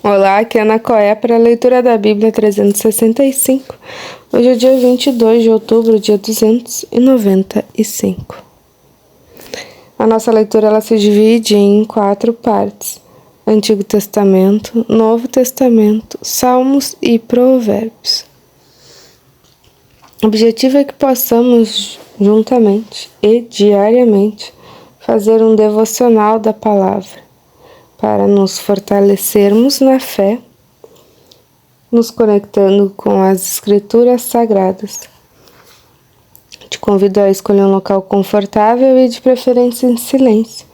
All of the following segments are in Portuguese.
Olá, aqui é Ana Coé para a leitura da Bíblia 365. Hoje é dia 22 de outubro, dia 295. A nossa leitura ela se divide em 4 partes: Antigo Testamento, Novo Testamento, Salmos e Provérbios. O objetivo é que possamos, juntamente e diariamente, fazer um devocional da palavra, para nos fortalecermos na fé, nos conectando com as Escrituras Sagradas. Te convido a escolher um local confortável e de preferência em silêncio,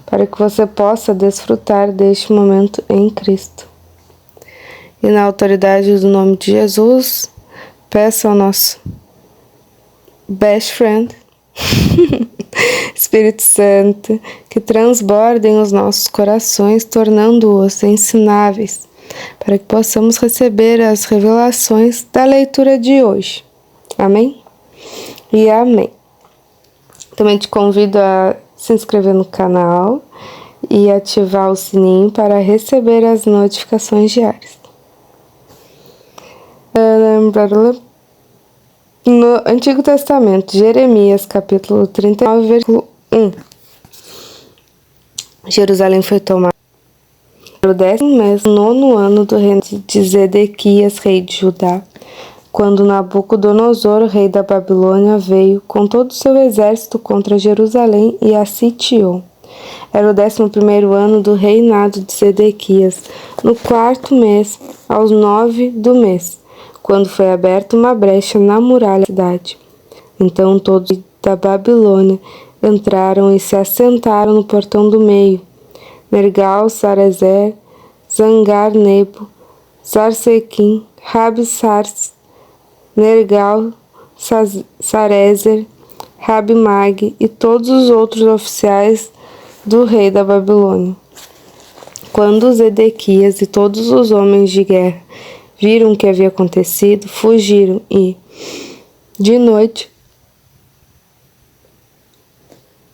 para que você possa desfrutar deste momento em Cristo. E na autoridade do nome de Jesus, peço ao nosso best friend, Espírito Santo, que transbordem os nossos corações, tornando-os ensináveis, para que possamos receber as revelações da leitura de hoje. Amém? E amém. Também te convido a se inscrever no canal e ativar o sininho para receber as notificações diárias. No Antigo Testamento, Jeremias, capítulo 39, versículo 1. Jerusalém foi tomada no 19º ano do reino de Zedequias, rei de Judá, quando Nabucodonosor, rei da Babilônia, veio com todo o seu exército contra Jerusalém e a sitiou. Era o 11º ano do reinado de Zedequias, no 4º mês, aos 9 do mês, quando foi aberta uma brecha na muralha da cidade. Então todos da Babilônia entraram e se assentaram no portão do meio: Nergal-Sarezer, Zangar-Nebo, Sarsequim, Rabi-Sars, Nergal-Sarezer, Rabi-Mag e todos os outros oficiais do rei da Babilônia. Quando Zedequias e todos os homens de guerra viram o que havia acontecido, fugiram e, de noite,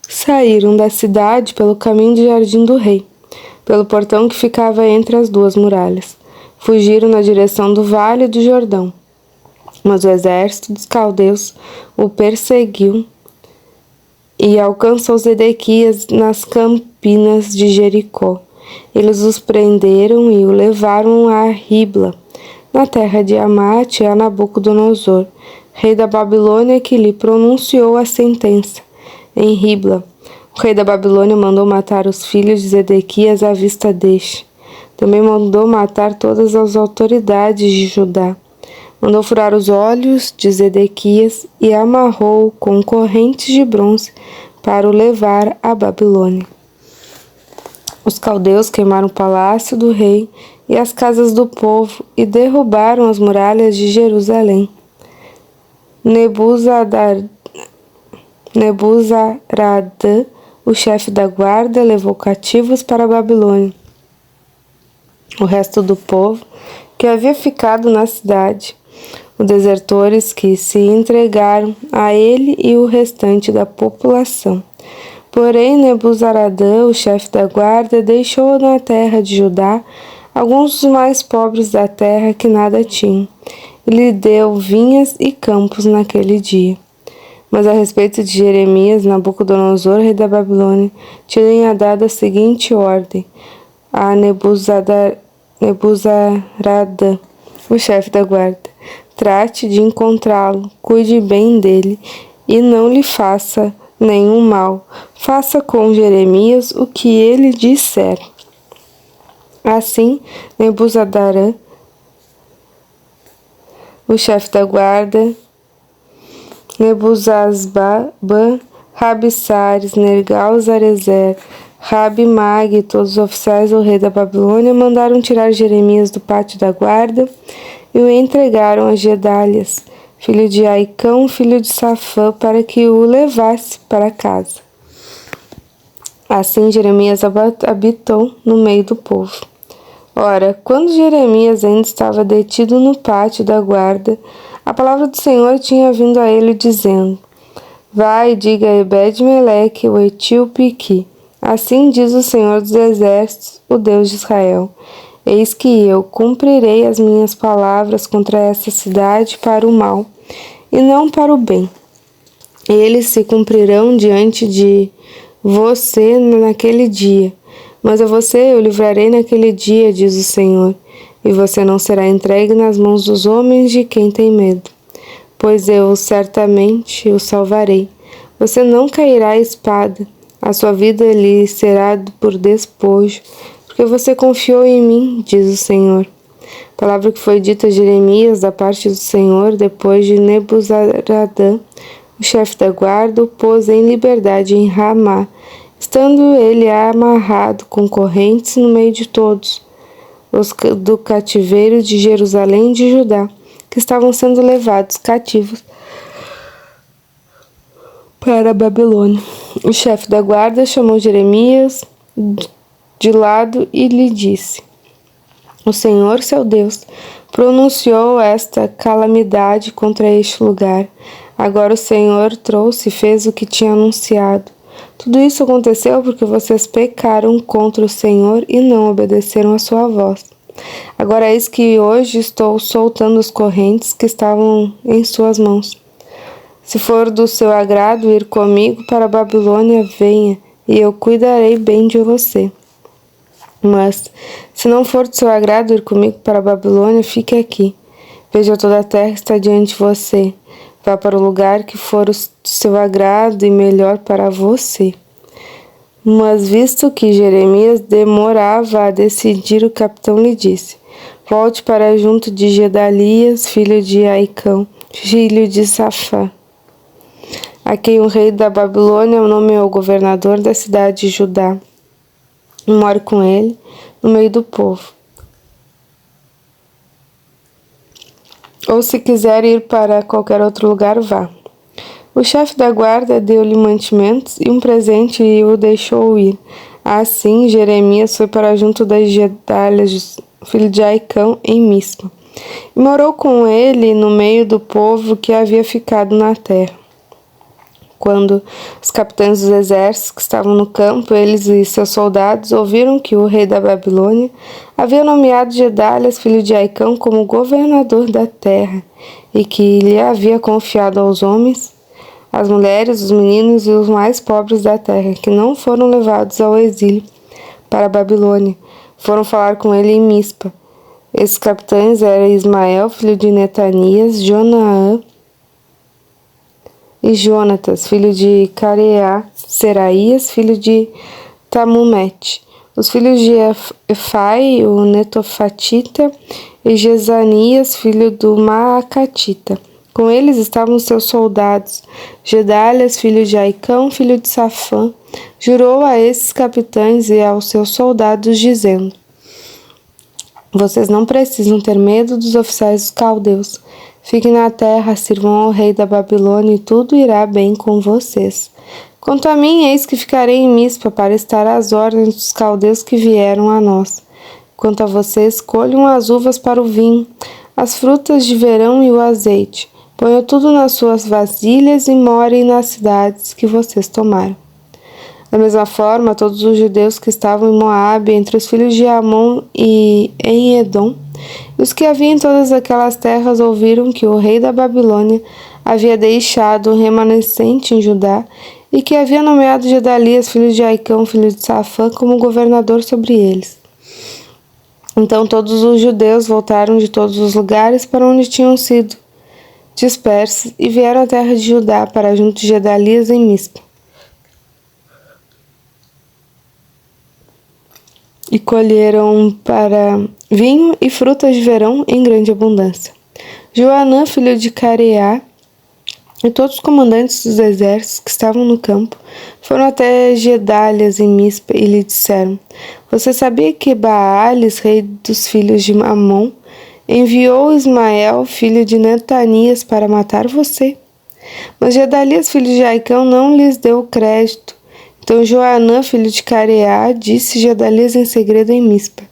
saíram da cidade pelo caminho do jardim do rei, pelo portão que ficava entre as duas muralhas. Fugiram na direção do vale do Jordão. Mas o exército dos caldeus o perseguiu e alcançou Zedequias nas campinas de Jericó. Eles os prenderam e o levaram a Ribla, na terra de Amate, a Nabucodonosor, rei da Babilônia, que lhe pronunciou a sentença. Em Ribla, o rei da Babilônia mandou matar os filhos de Zedequias à vista deste. Também mandou matar todas as autoridades de Judá. Mandou furar os olhos de Zedequias e amarrou-o com correntes de bronze para o levar à Babilônia. Os caldeus queimaram o palácio do rei e as casas do povo e derrubaram as muralhas de Jerusalém. Nebuzaradan, o chefe da guarda, levou cativos para a Babilônia o resto do povo que havia ficado na cidade, os desertores que se entregaram a ele e o restante da população. Porém, Nebuzaradan, o chefe da guarda, deixou na terra de Judá alguns dos mais pobres da terra que nada tinham, e lhe deu vinhas e campos naquele dia. Mas a respeito de Jeremias, Nabucodonosor, rei da Babilônia, tinha dado a seguinte ordem a Nebuzaradan, o chefe da guarda: trate de encontrá-lo, cuide bem dele e não lhe faça nenhum mal. Faça com Jeremias o que ele disser. Assim, Nebuzaradan, o chefe da guarda, Nebuzaradan, Rabi-Sares, Nergal-Sarezer, Rabi-Mag e todos os oficiais do rei da Babilônia mandaram tirar Jeremias do pátio da guarda e o entregaram a Gedalias, filho de Aicão, filho de Safã, para que o levasse para casa. Assim Jeremias habitou no meio do povo. Ora, quando Jeremias ainda estava detido no pátio da guarda, a palavra do Senhor tinha vindo a ele, dizendo: Vai e diga a Ebed-Meleque, o etíope, que assim diz o Senhor dos Exércitos, o Deus de Israel: Eis que eu cumprirei as minhas palavras contra esta cidade para o mal, e não para o bem. Eles se cumprirão diante de você naquele dia. Mas a você eu livrarei naquele dia, diz o Senhor, e você não será entregue nas mãos dos homens de quem tem medo. Pois eu certamente o salvarei. Você não cairá à espada, a sua vida lhe será por despojo, porque você confiou em mim, diz o Senhor. Palavra que foi dita a Jeremias da parte do Senhor depois de Nebuzaradã, o chefe da guarda, o pôs em liberdade em Ramá, estando ele amarrado com correntes no meio de todos os do cativeiro de Jerusalém e de Judá, que estavam sendo levados cativos para a Babilônia. O chefe da guarda chamou Jeremias de lado e lhe disse: O Senhor, seu Deus, pronunciou esta calamidade contra este lugar. Agora o Senhor trouxe e fez o que tinha anunciado. Tudo isso aconteceu porque vocês pecaram contra o Senhor e não obedeceram a sua voz. Agora eis que hoje estou soltando as correntes que estavam em suas mãos. Se for do seu agrado ir comigo para a Babilônia, venha, e eu cuidarei bem de você. Mas, se não for do seu agrado ir comigo para a Babilônia, fique aqui. Veja toda a terra que está diante de você. Vá para o lugar que for do seu agrado e melhor para você. Mas, visto que Jeremias demorava a decidir, o capitão lhe disse: Volte para junto de Gedalias, filho de Aicão, filho de Safã, a quem o rei da Babilônia nomeou governador da cidade de Judá. More com ele, no meio do povo. Ou se quiser ir para qualquer outro lugar, vá. O chefe da guarda deu-lhe mantimentos e um presente e o deixou ir. Assim, Jeremias foi para junto das Gedalias, filho de Aicão, em Mispa, e morou com ele no meio do povo que havia ficado na terra. Quando os capitães dos exércitos que estavam no campo, eles e seus soldados, ouviram que o rei da Babilônia havia nomeado Gedalias, filho de Aicão, como governador da terra, e que lhe havia confiado aos homens, as mulheres, os meninos e os mais pobres da terra, que não foram levados ao exílio para a Babilônia, foram falar com ele em Mispa. Esses capitães eram Ismael, filho de Netanias, Jonaã e Jonatas, filho de Careá, Seraías, filho de Tamumete, os filhos de Efai, o Netofatita, e Jezanias, filho do Maacatita. Com eles estavam seus soldados. Gedalias, filho de Aicão, filho de Safã, jurou a esses capitães e aos seus soldados, dizendo: Vocês não precisam ter medo dos oficiais dos caldeus. Fiquem na terra, sirvam ao rei da Babilônia e tudo irá bem com vocês. Quanto a mim, eis que ficarei em Mispa para estar às ordens dos caldeus que vieram a nós. Quanto a vocês, colham as uvas para o vinho, as frutas de verão e o azeite. Ponham tudo nas suas vasilhas e morem nas cidades que vocês tomaram. Da mesma forma, todos os judeus que estavam em Moabe, entre os filhos de Amon e em Edom, e os que haviam em todas aquelas terras ouviram que o rei da Babilônia havia deixado um remanescente em Judá e que havia nomeado Gedalias, filho de Aicão, filho de Safã, como governador sobre eles. Então todos os judeus voltaram de todos os lugares para onde tinham sido dispersos e vieram à terra de Judá para junto de Gedalias em Mispa. E colheram para vinho e frutas de verão em grande abundância. Joanã, filho de Careá, e todos os comandantes dos exércitos que estavam no campo foram até Gedalias em Mispa e lhe disseram: Você sabia que Baales, rei dos filhos de Amon, enviou Ismael, filho de Netanias, para matar você? Mas Gedalias, filho de Aicão, não lhes deu crédito. Então Joanã, filho de Careá, disse Gedalias em segredo em Mispa: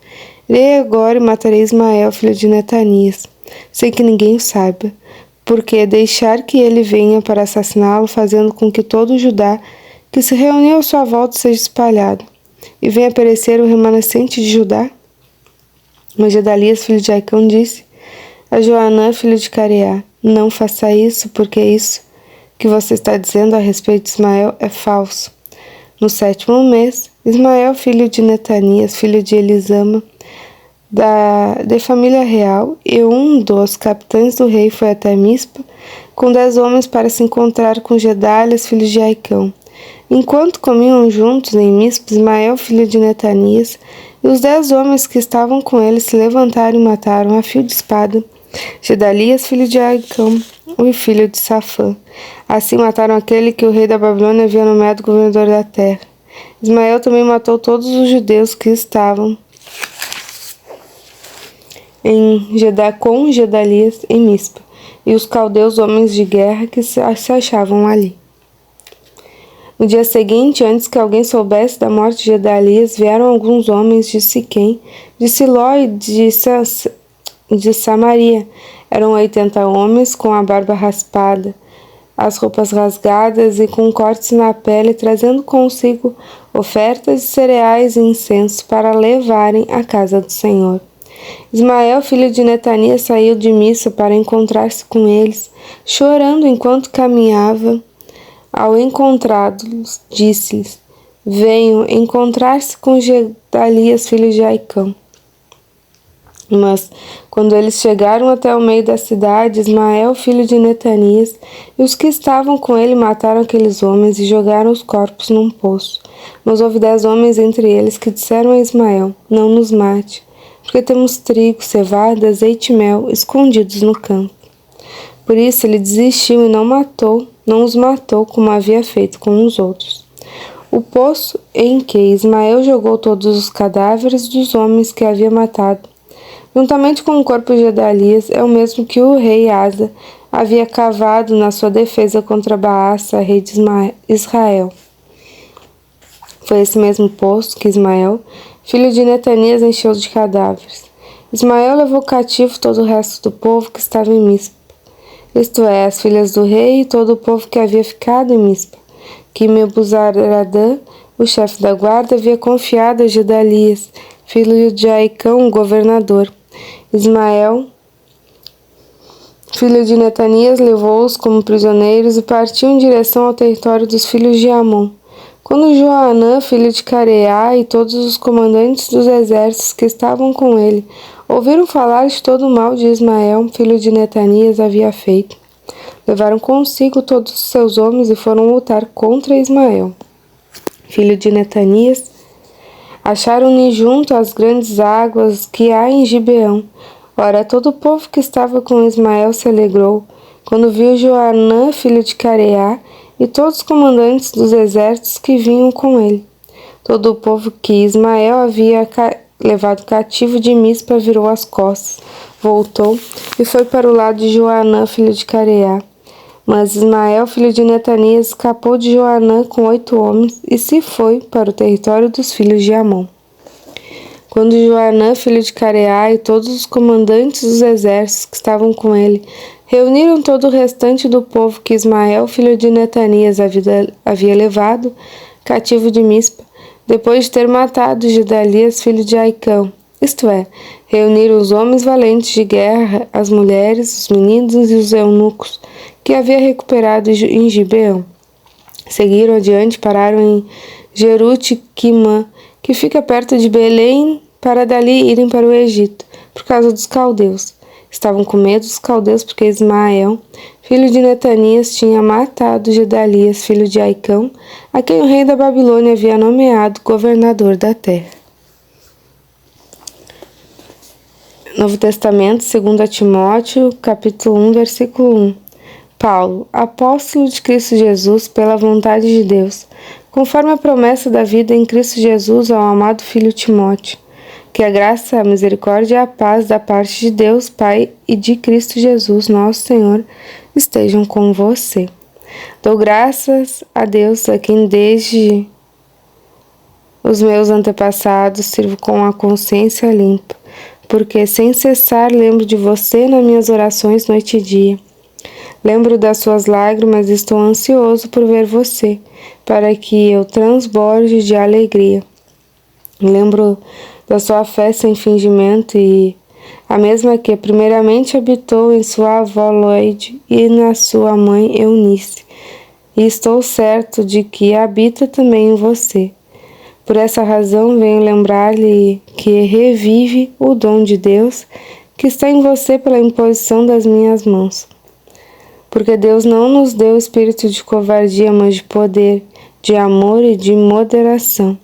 Irei agora e matarei Ismael, filho de Netanias, sem que ninguém o saiba, porque deixar que ele venha para assassiná-lo, fazendo com que todo o Judá que se reuniu à sua volta seja espalhado, e venha perecer o remanescente de Judá? Mas Gedalias, filho de Aicão, disse a Joanã, filho de Careá: não faça isso, porque isso que você está dizendo a respeito de Ismael é falso. No 7º mês, Ismael, filho de Netanias, filho de Elisama, de família real, e um dos capitães do rei foi até Mispa com 10 homens para se encontrar com Gedalias, filho de Aicão. Enquanto comiam juntos em Mispa, Ismael, filho de Netanias, e os 10 homens que estavam com ele se levantaram e mataram a fio de espada Gedalias, filho de Aicão, o filho de Safã. Assim mataram aquele que o rei da Babilônia havia nomeado governador da terra. Ismael também matou todos os judeus que estavam com Gedalias em Mispa, e os caldeus, homens de guerra que se achavam ali. No dia seguinte, antes que alguém soubesse da morte de Gedalias, vieram alguns homens de Siquém, de Siló e de Samaria. Eram 80 homens com a barba raspada, as roupas rasgadas e com cortes na pele, trazendo consigo ofertas de cereais e incenso para levarem à casa do Senhor. Ismael, filho de Netanias, saiu de Missa para encontrar-se com eles, chorando enquanto caminhava. Ao encontrá-los, disse-lhes: venham encontrar-se com Gedalias, filho de Aicão. Mas, quando eles chegaram até o meio da cidade, Ismael, filho de Netanias, e os que estavam com ele mataram aqueles homens e jogaram os corpos num poço. Mas houve 10 homens entre eles que disseram a Ismael: não nos mate, porque temos trigo, cevada, azeite e mel escondidos no campo. Por isso ele desistiu e não os matou como havia feito com os outros. O poço em que Ismael jogou todos os cadáveres dos homens que havia matado, juntamente com o corpo de Gedalias, é o mesmo que o rei Asa havia cavado na sua defesa contra Baasa, rei de Israel. Foi esse mesmo poço que Ismael, filho de Netanias, encheu de cadáveres. Ismael levou cativo todo o resto do povo que estava em Mispa, isto é, as filhas do rei e todo o povo que havia ficado em Mispa, que Mebuzaradã, o chefe da guarda, havia confiado a Gedalias, filho de Aicão, o governador. Ismael, filho de Netanias, levou-os como prisioneiros e partiu em direção ao território dos filhos de Amon. Quando Joanã, filho de Careá, e todos os comandantes dos exércitos que estavam com ele ouviram falar de todo o mal de Ismael, filho de Netanias, havia feito, levaram consigo todos os seus homens e foram lutar contra Ismael, filho de Netanias. Acharam-lhe junto às grandes águas que há em Gibeão. Ora, todo o povo que estava com Ismael se alegrou, quando viu Joanã, filho de Careá, e todos os comandantes dos exércitos que vinham com ele. Todo o povo que Ismael havia levado cativo de Mispa virou as costas, voltou e foi para o lado de Joanã, filho de Careá. Mas Ismael, filho de Netanias, escapou de Joanã com 8 homens e se foi para o território dos filhos de Amon. Quando Joanã, filho de Careá, e todos os comandantes dos exércitos que estavam com ele reuniram todo o restante do povo que Ismael, filho de Netanias, havia levado cativo de Mispa, depois de ter matado Gedalias, filho de Aicão, isto é, reuniram os homens valentes de guerra, as mulheres, os meninos e os eunucos, que havia recuperado em Gibeão. Seguiram adiante, pararam em Jeruti-Quimã, que fica perto de Belém, para dali irem para o Egito, por causa dos caldeus. Estavam com medo dos caldeus porque Ismael, filho de Netanias, tinha matado Gedalias, filho de Aicão, a quem o rei da Babilônia havia nomeado governador da terra. Novo Testamento, 2 Timóteo, capítulo 1, versículo 1. Paulo, apóstolo de Cristo Jesus, pela vontade de Deus, conforme a promessa da vida em Cristo Jesus ao amado filho Timóteo, que a graça, a misericórdia e a paz da parte de Deus, Pai, e de Cristo Jesus, nosso Senhor, estejam com você. Dou graças a Deus, a quem desde os meus antepassados sirvo com a consciência limpa, porque sem cessar lembro de você nas minhas orações noite e dia. Lembro das suas lágrimas e estou ansioso por ver você, para que eu transborde de alegria. Lembro da sua fé sem fingimento, e a mesma que primeiramente habitou em sua avó Loide e na sua mãe Eunice, e estou certo de que habita também em você. Por essa razão venho lembrar-lhe que revive o dom de Deus que está em você pela imposição das minhas mãos. Porque Deus não nos deu espírito de covardia, mas de poder, de amor e de moderação.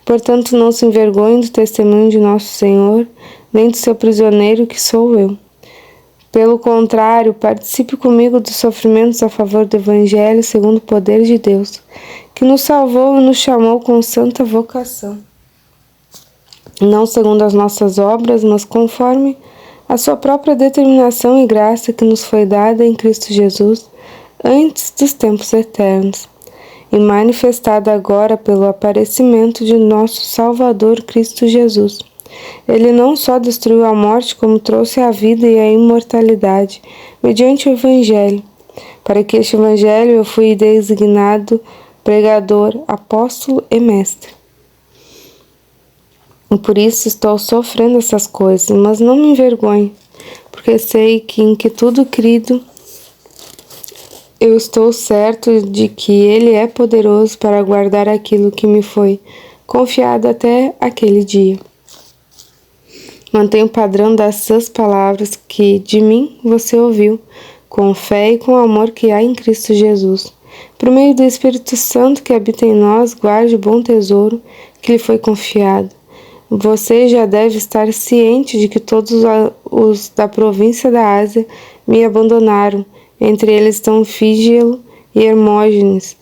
Portanto, não se envergonhe do testemunho de nosso Senhor, nem do seu prisioneiro que sou eu. Pelo contrário, participe comigo dos sofrimentos a favor do Evangelho segundo o poder de Deus, que nos salvou e nos chamou com santa vocação. Não segundo as nossas obras, mas conforme a sua própria determinação e graça que nos foi dada em Cristo Jesus antes dos tempos eternos, e manifestada agora pelo aparecimento de nosso Salvador Cristo Jesus. Ele não só destruiu a morte, como trouxe a vida e a imortalidade, mediante o Evangelho. Para que este Evangelho eu fui designado pregador, apóstolo e mestre. E por isso estou sofrendo essas coisas, mas não me envergonho, porque sei que em que tudo crido, eu estou certo de que Ele é poderoso para guardar aquilo que me foi confiado até aquele dia. Mantenha o padrão dessas palavras que de mim você ouviu, com fé e com o amor que há em Cristo Jesus. Por meio do Espírito Santo que habita em nós, guarde o bom tesouro que lhe foi confiado. Você já deve estar ciente de que todos os da província da Ásia me abandonaram. Entre eles estão Fígelo e Hermógenes.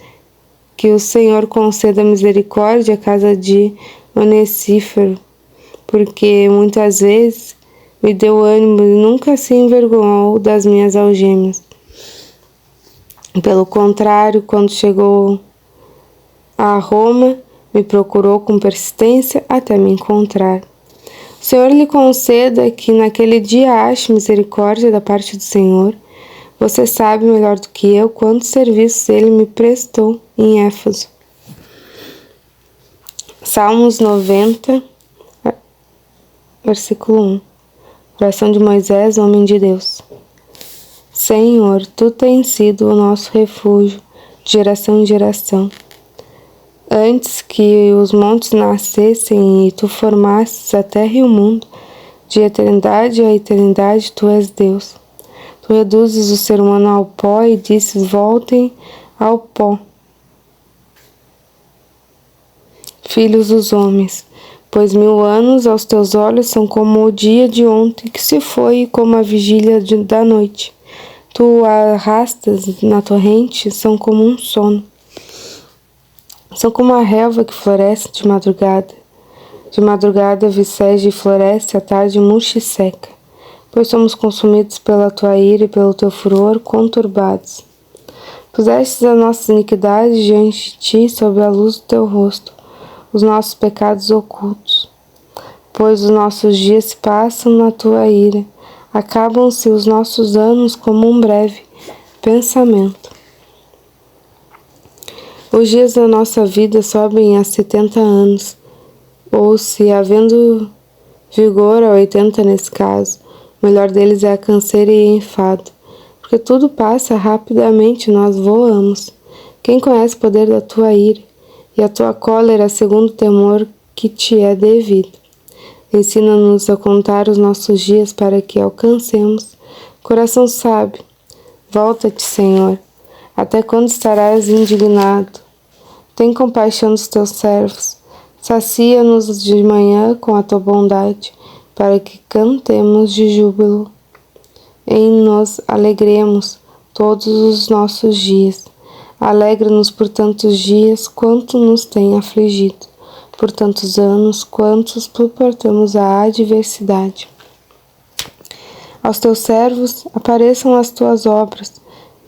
Que o Senhor conceda misericórdia à casa de Onesíforo, porque muitas vezes me deu ânimo e nunca se envergonhou das minhas algemas. Pelo contrário, quando chegou a Roma, me procurou com persistência até me encontrar. O Senhor lhe conceda que naquele dia ache misericórdia da parte do Senhor. Você sabe melhor do que eu quantos serviços ele me prestou em Éfeso. Salmos 90, versículo 1. Oração de Moisés, homem de Deus. Senhor, Tu tens sido o nosso refúgio, de geração em geração. Antes que os montes nascessem e Tu formasses a terra e o mundo, de eternidade a eternidade Tu és Deus. Tu reduzes o ser humano ao pó e dizes, voltem ao pó. Filhos dos homens, pois 1000 anos aos teus olhos são como o dia de ontem que se foi e como a vigília da noite. Tu arrastas na torrente, são como um sono. São como a relva que floresce de madrugada. De madrugada vicege e floresce, à tarde murcha e seca. Pois somos consumidos pela tua ira e pelo teu furor conturbados. Pusestes as nossas iniquidades diante de ti sob a luz do teu rosto, os nossos pecados ocultos. Pois os nossos dias se passam na tua ira, acabam-se os nossos anos como um breve pensamento. Os dias da nossa vida sobem a 70 anos, ou se havendo vigor a 80 nesse caso, o melhor deles é a canseira e enfado, porque tudo passa rapidamente, nós voamos. Quem conhece o poder da tua ira e a tua cólera segundo o temor que te é devido? Ensina-nos a contar os nossos dias para que alcancemos. Coração sábio, volta-te, Senhor. Até quando estarás indignado? Tem compaixão dos teus servos. Sacia-nos de manhã com a tua bondade, para que cantemos de júbilo e nos alegremos todos os nossos dias. Alegra-nos por tantos dias quanto nos tem afligido, por tantos anos quantos suportamos a adversidade. Aos teus servos apareçam as tuas obras,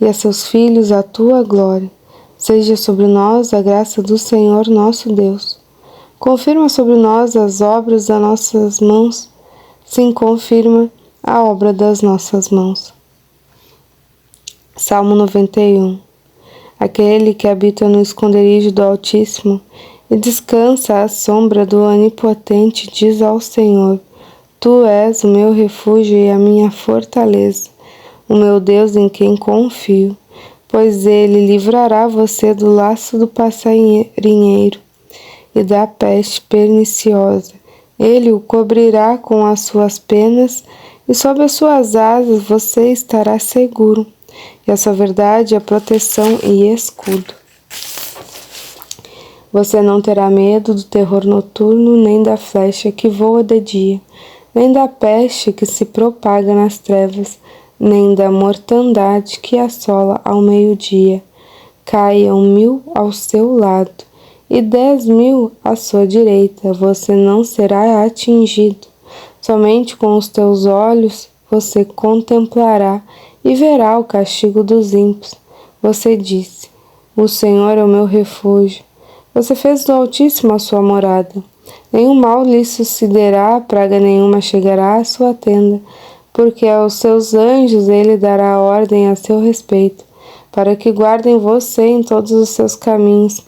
e a seus filhos a tua glória. Seja sobre nós a graça do Senhor nosso Deus. Confirma sobre nós as obras das nossas mãos, sim, confirma a obra das nossas mãos. Salmo 91. Aquele que habita no esconderijo do Altíssimo e descansa à sombra do Onipotente, diz ao Senhor: Tu és o meu refúgio e a minha fortaleza, o meu Deus em quem confio, pois ele livrará você do laço do passarinheiro e da peste perniciosa. Ele o cobrirá com as suas penas e sob as suas asas você estará seguro. E a sua verdade é proteção e escudo. Você não terá medo do terror noturno, nem da flecha que voa de dia, nem da peste que se propaga nas trevas, nem da mortandade que assola ao meio-dia. Caiam 1000 ao seu lado e 10.000 à sua direita, você não será atingido. Somente com os teus olhos você contemplará e verá o castigo dos ímpios. Você disse: O Senhor é o meu refúgio. Você fez do Altíssimo a sua morada. Nenhum mal lhe sucederá, praga nenhuma chegará à sua tenda, porque aos seus anjos ele dará ordem a seu respeito, para que guardem você em todos os seus caminhos.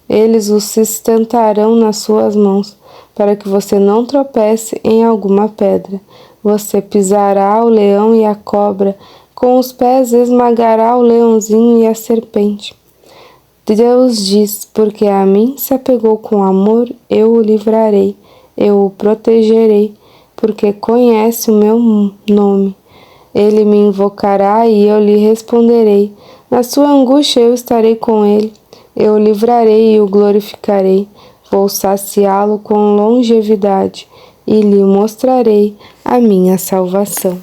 Eles o sustentarão nas suas mãos, para que você não tropece em alguma pedra. Você pisará o leão e a cobra, com os pés esmagará o leãozinho e a serpente. Deus diz: Porque a mim se apegou com amor, eu o livrarei, eu o protegerei, porque conhece o meu nome. Ele me invocará e eu lhe responderei. Na sua angústia eu estarei com ele. Eu o livrarei e o glorificarei. Vou saciá-lo com longevidade e lhe mostrarei a minha salvação.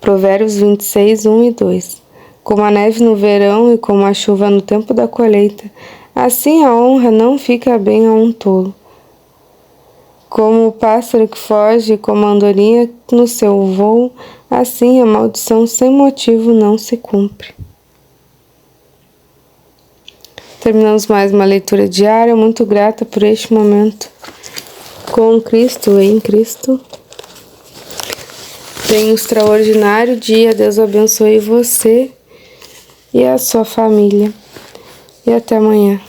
Provérbios 26, 1 e 2. Como a neve no verão e como a chuva no tempo da colheita, assim a honra não fica bem a um tolo. Como o pássaro que foge, como a andorinha no seu voo, assim a maldição sem motivo não se cumpre. Terminamos mais uma leitura diária. Muito grata por este momento com Cristo, em Cristo. Tenha um extraordinário dia. Deus abençoe você e a sua família. E até amanhã.